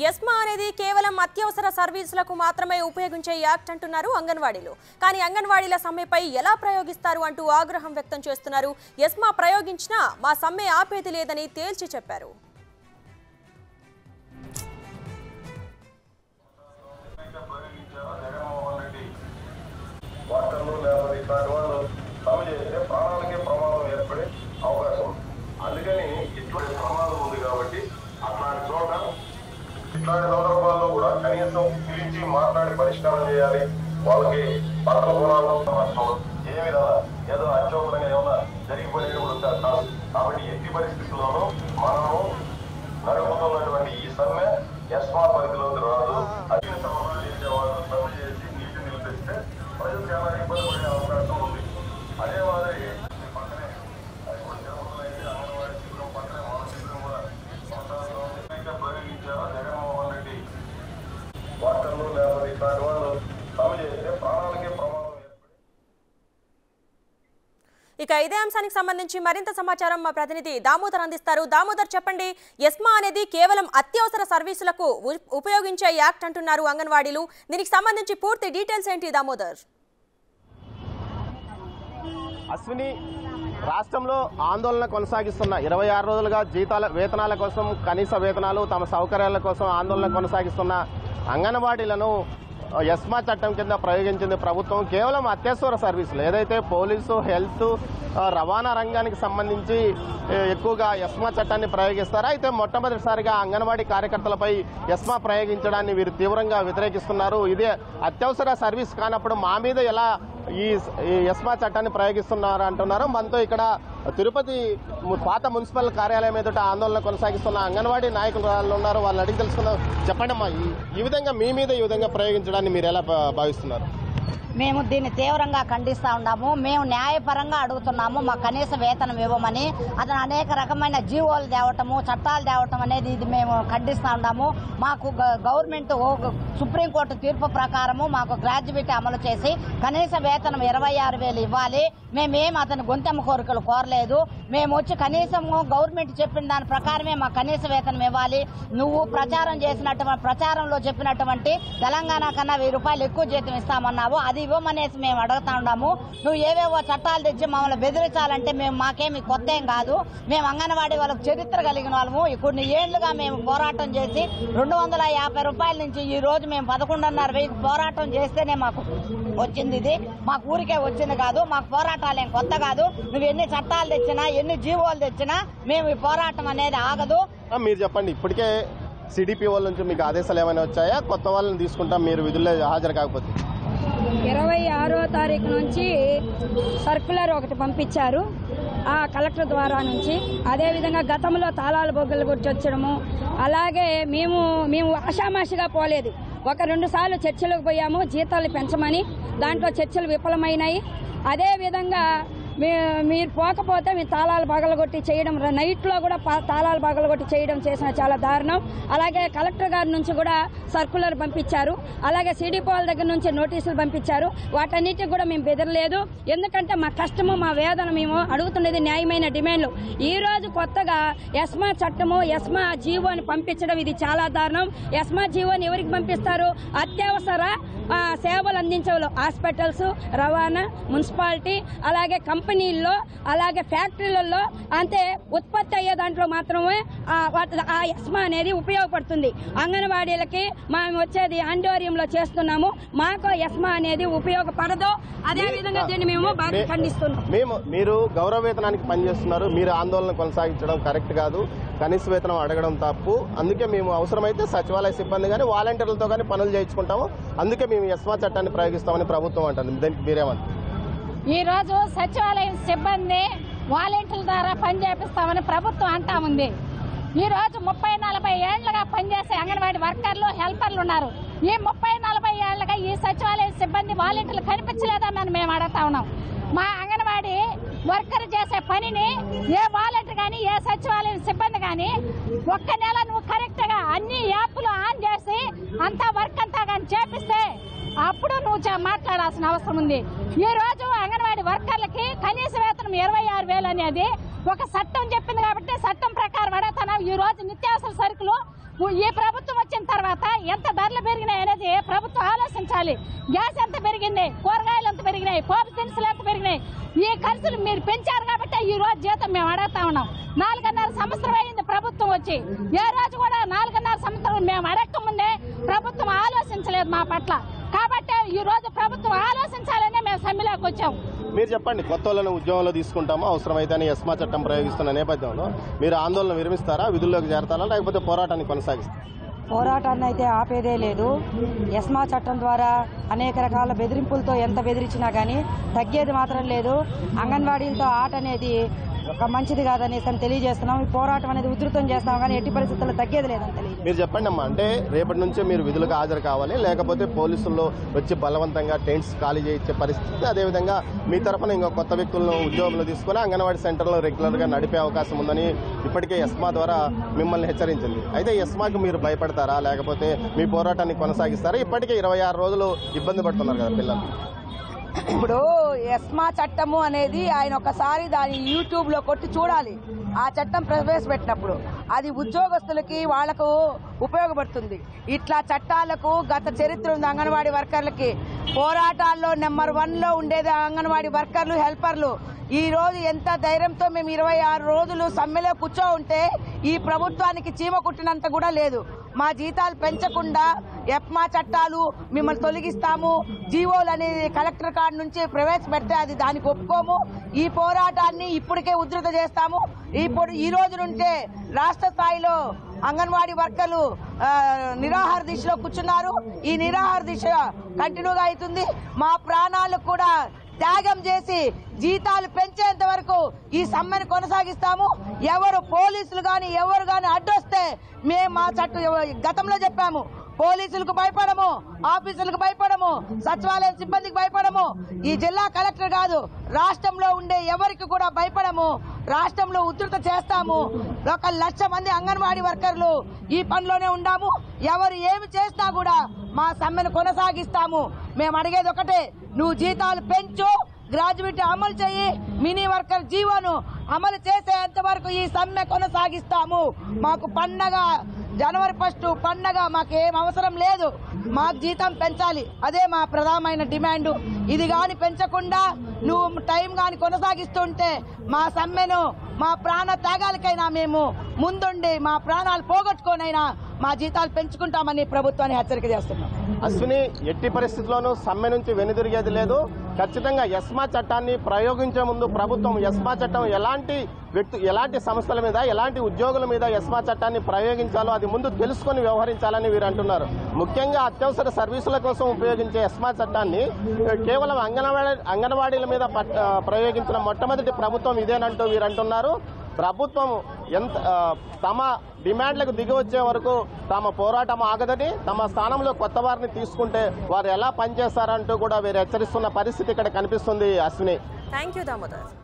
ESMA అనేది కేవలం అత్యవసర సర్వీసులకు మాత్రమే ఉపయోగించే యాక్ట్ అంటున్నారు అంగన్వాడీలు. కానీ అంగన్వాడీల సమ్మెపై ఎలా ప్రయోగిస్తారు అంటూ ఆగ్రహం వ్యక్తం చేస్తున్నారు. ఎస్మా ప్రయోగించినా మా సమ్మె ఆపేది లేదని తేల్చి చెప్పారు. అందుకని ఇటువంటి ప్రమాదం ఉంది కాబట్టి అట్లాంటి చోట ఇట్లాంటి సందర్భాల్లో కూడా కనీసం పిలిచి మాట్లాడి పరిష్కారం చేయాలి. వాళ్ళకి బట్టల పొలాలు ఏమి రాదా ఏదో అత్యవసరంగా ఏమన్నా జరిగిపోయేది కూడా కాదు. కాబట్టి ఎట్టి పరిస్థితుల్లోనూ మనము నడుపుతున్నటువంటి ఈ సమ్మె ఎస్మా పరిధిలోకి రాదు. అన్ని సమాధానం చేసేవాళ్ళు సమ్మె చేసి నీటి నిలిపిస్తే ప్రజలు చాలా ఇబ్బంది పడే అవకాశం ఉంది. అదే మాదిరి పక్కనే అంగన్వాడీ శిబిరం పక్కనే మన శిబిరం కూడా ప్రయోగించారో జగన్మోహన్ రెడ్డి వార్తల్లో లేకపోతే ఇట్లాంటి వాళ్ళు సమ్మె చేస్తే ప్రాణాలకే ప్రమాదం. ఇక ఇదే అంశానికి సంబంధించి మరింత సమాచారం మా ప్రతినిధి దామోదర్ అందిస్తారు. దామోదర్, చెప్పండి. ఎస్మా అనేది కేవలం అత్యవసర సర్వీసులకు ఉపయోగించే యాక్ట్ అంటున్నారు అంగన్వాడీలు. దీనికి సంబంధించి పూర్తి డీటెయిల్స్ ఏంటి దామోదర్? అశ్విని, రాష్ట్రంలో ఆందోళన కొనసాగిస్తున్న 26 రోజులుగా వేతనాల కోసం, కనీస వేతనాలు, తమ సౌకర్యాల కోసం ఆందోళన కొనసాగిస్తున్న అంగన్వాడీలను ఎస్మా చట్టం కింద ప్రయోగించింది ప్రభుత్వం. కేవలం అత్యవసర సర్వీసులు ఏదైతే పోలీసు, హెల్త్, రవాణా రంగానికి సంబంధించి ఎక్కువగా ఎస్మా చట్టాన్ని ప్రయోగిస్తారు. అయితే మొట్టమొదటిసారిగా అంగన్వాడీ కార్యకర్తలపై ఎస్మా ప్రయోగించడాన్ని వీరు తీవ్రంగా వ్యతిరేకిస్తున్నారు. ఇదే అత్యవసర సర్వీస్ కానప్పుడు మా మీద ఎలా ఈ ఎస్మా చట్టాన్ని ప్రయోగిస్తున్నారు అంటున్నారు. మనతో ఇక్కడ తిరుపతి పాత మున్సిపల్ కార్యాలయం ఎదుట ఆందోళన కొనసాగిస్తున్న అంగన్వాడీ నాయకులు ఉన్నారు. వాళ్ళు అడిగి తెలుసుకున్నారు. చెప్పండి అమ్మా, ఈ విధంగా మీ మీద ఈ విధంగా ప్రయోగించడాన్ని మీరు ఎలా భావిస్తున్నారు? మేము దీన్ని తీవ్రంగా ఖండిస్తూ ఉన్నాము. మేము న్యాయపరంగా అడుగుతున్నాము మా కనీస వేతనం ఇవ్వమని. అతను అనేక రకమైన జీవోలు తేవటము, చట్టాలు తేవటం అనేది ఇది మేము ఖండిస్తూ ఉన్నాము. మాకు గవర్నమెంట్ సుప్రీంకోర్టు తీర్పు ప్రకారము మాకు గ్రాడ్యుయేట్ అమలు చేసి కనీస వేతనం 26,000 ఇవ్వాలి. మేమేం అతని గొంతెమ్మ కోరికలు కోరలేదు. మేము వచ్చి కనీసము గవర్నమెంట్ చెప్పిన దాని ప్రకారమే మా కనీస వేతనం ఇవ్వాలి. నువ్వు ప్రచారంలో చెప్పినటువంటి తెలంగాణ కన్నా 1000 రూపాయలు ఎక్కువ జీతం ఇస్తామన్నావు, అది ఇవ్వమనేసి మేము అడుగుతా ఉన్నాము. నువ్వు ఏవేవో చట్టాలు తెచ్చి మమ్మల్ని బెదిరించాలంటే మాకేమి కొత్త ఏం కాదు. మేము అంగన్వాడీ వాళ్ళకు చరిత్ర కలిగిన వాళ్ళము. కొన్ని ఏళ్లుగా మేము పోరాటం చేసి 250 రూపాయల నుంచి ఈ రోజు మేము 11,500 పోరాటం చేస్తేనే మాకు వచ్చింది. ఇది మాకు ఊరికే వచ్చింది కాదు. మాకు పోరాటాలు ఏం కొత్త కాదు. నువ్వు ఎన్ని చట్టాలు తెచ్చినా, ఎన్ని జీవోలు తెచ్చినా మేము ఈ పోరాటం అనేది ఆగదు. మీరు చెప్పండి, ఇప్పటికే సిడిపి వాళ్ళ నుంచి మీకు ఆదేశాలు ఏమైనా వచ్చాయా? కొత్త వాళ్ళని తీసుకుంటాం మీరు విధుల్లో హాజరు కాకపోతే? 26వ తారీఖు నుంచి సర్కులర్ ఒకటి పంపించారు ఆ కలెక్టర్ ద్వారా నుంచి. అదేవిధంగా గతంలో తాళాల బొగ్గలు గురించి వచ్చడము, అలాగే మేము ఆషామాషిగా పోలేదు. 1-2 సార్లు చర్చలకు పోయాము జీతాలు పెంచమని. దాంట్లో చర్చలు విఫలమైనాయి. అదేవిధంగా మీరు పోకపోతే మేము తాళాలు పగలగొట్టి చేయడం, నైట్లో కూడా తాళాలు పగలగొట్టి చేయడం చేసిన చాలా దారుణం. అలాగే కలెక్టర్ గారి నుంచి కూడా సర్కులర్ పంపించారు. అలాగే సిడిపోల దగ్గర నుంచి నోటీసులు పంపించారు. వాటన్నిటికి కూడా మేము బెదరలేదు. ఎందుకంటే మా కష్టము, మా వేదన, మేము అడుగుతున్నది న్యాయమైన డిమాండ్లు. ఈ రోజు కొత్తగా ఎస్మా చట్టము, ఎస్మా జీవోని పంపించడం ఇది చాలా దారుణం. ఎస్మా జీవోని ఎవరికి పంపిస్తారు? అత్యవసర సేవలు అందించే హాస్పిటల్స్, రవాణా, మున్సిపాలిటీ, అలాగే కంపెనీల్లో, అలాగే ఫ్యాక్టరీలలో, అంతే ఉత్పత్తి అయ్యే దాంట్లో మాత్రమే ఆ ఎస్మా అనేది ఉపయోగపడుతుంది. అంగన్వాడీలకి మేము వచ్చేది ఆండోరియంలో చేస్తున్నాము. మాకు ఎస్మా అనేది ఉపయోగపడదు. అదేవిధంగా దీన్ని మేము బాగా ఖండిస్తున్నాం. మీరు గౌరవ వేతనానికి పనిచేస్తున్నారు. మీరు ఆందోళన కొనసాగించడం కరెక్ట్ కాదు. కనీస వేతనం అడగడం తప్పు. అందుకే మేము అవసరమైతే సచివాలయ సిబ్బంది కానీ వాలంటీర్లతో కానీ పనులు చేయించుకుంటాము. అందుకే మేము ఎస్మా చట్టాన్ని ప్రయోగిస్తామని ప్రభుత్వం అంటుంది. దానికి మీరేమంటారు? ఈ రోజు సచివాలయం సిబ్బంది వాలంటీర్ల ద్వారా పని చేపిస్తామని ప్రభుత్వం అంటా ఉంది. ఈ రోజు 30-40 ఏళ్లుగా పనిచేసే అంగన్వాడీ వర్కర్లు, హెల్పర్లు ఉన్నారు. ఈ 30-40 ఏళ్లుగా ఈ సచివాలయ సిబ్బంది వాలంటీర్లు కనిపించలేదని మేము అడుగుతా ఉన్నాం. మా అంగన్వాడీ వర్కర్ చేసే పనిని ఏ వాలంటీర్ కానీ, ఏ సచివాలయం సిబ్బంది కానీ 1 నెల నువ్వు కరెక్ట్ గా అన్ని యాప్లు ఆన్ చేసి అంతా వర్క్ అంతా కానీ చేపిస్తే అప్పుడు నువ్వు మాట్లాడాల్సిన అవసరం ఉంది. ఈ రోజు అంగన్వాడీ వర్కర్లకి కనీస వేతనం 26,000 అనేది ఒక చట్టం చెప్పింది కాబట్టి చట్టం ప్రకారం అడుగుతున్నాం. ఈ రోజు నిత్యావసర సరుకులు ఈ ప్రభుత్వం వచ్చిన తర్వాత ఎంత ధరలు పెరిగినాయి అనేది ప్రభుత్వం ఆలోచించాలి. గ్యాస్ ఎంత పెరిగింది, కూరగాయలు ఎంత పెరిగినాయి, పోపు దినుసులు ఎంత పెరిగినాయి. ఈ ఖర్చులు మీరు పెంచారు కాబట్టి ఈ రోజు జీతం మేము అడుగుతా ఉన్నాం. 4.5 సంవత్సరం అయింది ప్రభుత్వం వచ్చి. ఏ రోజు కూడా 4.5 సంవత్సరం మేము అడగక ముందే ప్రభుత్వం ఆలోచించలేదు మా పట్ల. కాబట్టి ఈ రోజు ప్రభుత్వం ఆలోచించాలనే మేము సమ్మెలోకి వచ్చాం. మీరు చెప్పండి, కొత్త వాళ్ళని ఉద్యోగంలో తీసుకుంటామో అవసరమైతే ఎస్మా చట్టం ప్రయోగిస్తున్న నేపథ్యంలో మీరు ఆందోళన విరమిస్తారా, విధుల్లోకి చేరతారా, లేకపోతే పోరాటాన్ని కొనసాగిస్తారా? పోరాటాన్ని అయితే ఆపేదే లేదు. ఎస్మా చట్టం ద్వారా అనేక రకాల బెదిరింపులతో ఎంత బెదిరించినా కానీ తగ్గేది మాత్రం లేదు. అంగన్వాడీలతో ఆట అనేది ఒక మంచిది కాదనేసి అని తెలియజేస్తున్నాం. ఈ పోరాటం అనేది ఉధృతం చేస్తాం కానీ ఎట్టి పరిస్థితుల్లో తగ్గేది లేదని తెలియజేస్తాం. మీరు చెప్పండి అమ్మా, అంటే రేపటి నుంచే మీరు విధులకు హాజరు కావాలి, లేకపోతే పోలీసుల్లో వచ్చి బలవంతంగా టెంట్స్ ఖాళీ చేయించే పరిస్థితి, అదేవిధంగా మీ తరఫున ఇంకా కొత్త వ్యక్తులను ఉద్యోగంలో తీసుకుని అంగన్వాడీ సెంటర్లో రెగ్యులర్గా నడిపే అవకాశం ఉందని ఇప్పటికే ఎస్మా ద్వారా మిమ్మల్ని హెచ్చరించింది. అయితే ఎస్మాకి మీరు భయపడతారా, లేకపోతే మీ పోరాటాన్ని కొనసాగిస్తారా? ఇప్పటికే 26 రోజులు ఇబ్బంది పడుతున్నారు కదా పిల్లలు. ఇప్పుడు ఎస్మా చట్టము అనేది ఆయన ఒకసారి దాని యూట్యూబ్ లో కొట్టి చూడాలి. ఆ చట్టం ప్రవేశపెట్టినప్పుడు అది ఉద్యోగస్తులకి వాళ్లకు ఉపయోగపడుతుంది. ఇట్లా చట్టాలకు గత చరిత్ర ఉంది. అంగన్వాడీ వర్కర్లకి పోరాటాల్లో నెంబర్ 1 లో ఉండేది అంగన్వాడీ వర్కర్లు, హెల్పర్లు. ఈ రోజు ఎంత ధైర్యంతో మేము 26 రోజులు సమ్మెలో కూర్చో ఉంటే ఈ ప్రభుత్వానికి చీమ కుట్టినంత కూడా లేదు. మా జీతాలు పెంచకుండా ఎప్మా చట్టాలు మిమ్మల్ని తొలగిస్తాము, జీవోలు అనేది కలెక్టర్ కార్డు నుంచి ప్రవేశపెడితే అది దానికి ఒప్పుకోము. ఈ పోరాటాన్ని ఇప్పటికే ఉధృత చేస్తాము. ఇప్పుడు ఈ రోజు నుంచే రాష్ట్ర స్థాయిలో అంగన్వాడీ వర్కర్లు నిరాహార దీక్షలో కూర్చున్నారు. ఈ నిరాహార దీక్ష కంటిన్యూగా అవుతుంది. మా ప్రాణాలు కూడా త్యాగం చేసి జీతాలు పెంచేంత వరకు ఈ సమ్మెను కొనసాగిస్తాము. ఎవరు పోలీసులు గాని ఎవరు గాని అడ్డొస్తే మేము మా గతంలో చెప్పాము, పోలీసులకు భయపడము, ఆఫీసులకు భయపడము, సచివాలయం సిబ్బందికి భయపడము. ఈ జిల్లా కలెక్టర్ కాదు, రాష్ట్రంలో ఉండే ఎవరికి కూడా భయపడము. రాష్ట్రంలో ఉధృత చేస్తాము. 1,00,000 మంది అంగన్వాడీ వర్కర్లు ఈ పనిలోనే ఉండాము. ఎవరు ఏమి చేసినా కూడా మా సమ్మెను కొనసాగిస్తాము. మేము అడిగేది ఒకటే, నువ్వు జీతాలు పెంచు, గ్రాడ్యుయేట్ అమలు చేయి, మినీ వర్కర్ జీవోను అమలు చేసేంత వరకు ఈ సమ్మె కొనసాగిస్తాము. మాకు పండగ జనవరి 1 పండగ మాకేం అవసరం లేదు. మాకు జీతం పెంచాలి, అదే మా ప్రధానమైన డిమాండ్. ఇది గాని పెంచకుండా నువ్వు టైం గాని కొనసాగిస్తుంటే మా సమ్మెను మా ప్రాణ త్యాగాలకైనా మేము ముందుండి మా ప్రాణాలు పోగొట్టుకోనైనా మా జీతాలు పెంచుకుంటామని ప్రభుత్వాన్ని హెచ్చరిక చేస్తున్నాం. అశ్విని, ఎట్టి పరిస్థితుల్లోనూ సమ్మె నుంచి వెనుదిరిగేది లేదు. ఖచ్చితంగా ఎస్మా చట్టాన్ని ప్రయోగించే ముందు ప్రభుత్వం ఎస్మా చట్టం ఎలాంటి సంస్థల మీద, ఎలాంటి ఉద్యోగుల మీద ఎస్మా చట్టాన్ని ప్రయోగించాలో అది ముందు తెలుసుకొని వ్యవహరించాలని వీరు అంటున్నారు. ముఖ్యంగా అత్యవసర సర్వీసుల కోసం ఉపయోగించే ఎస్మా చట్టాన్ని కేవలం అంగన్వాడీల మీద ప్రయోగించిన మొట్టమొదటి ప్రభుత్వం ఇదేనంటూ వీరు అంటున్నారు. ప్రభుత్వం తమ డిమాండ్లకు దిగి వచ్చే వరకు తమ పోరాటం ఆగదని, తమ స్థానంలో కొత్త వారిని తీసుకుంటే వారు ఎలా పనిచేస్తారంటూ కూడా వీరు హెచ్చరిస్తున్న పరిస్థితి ఇక్కడ కనిపిస్తుంది. Ashwini, thank you Damodar.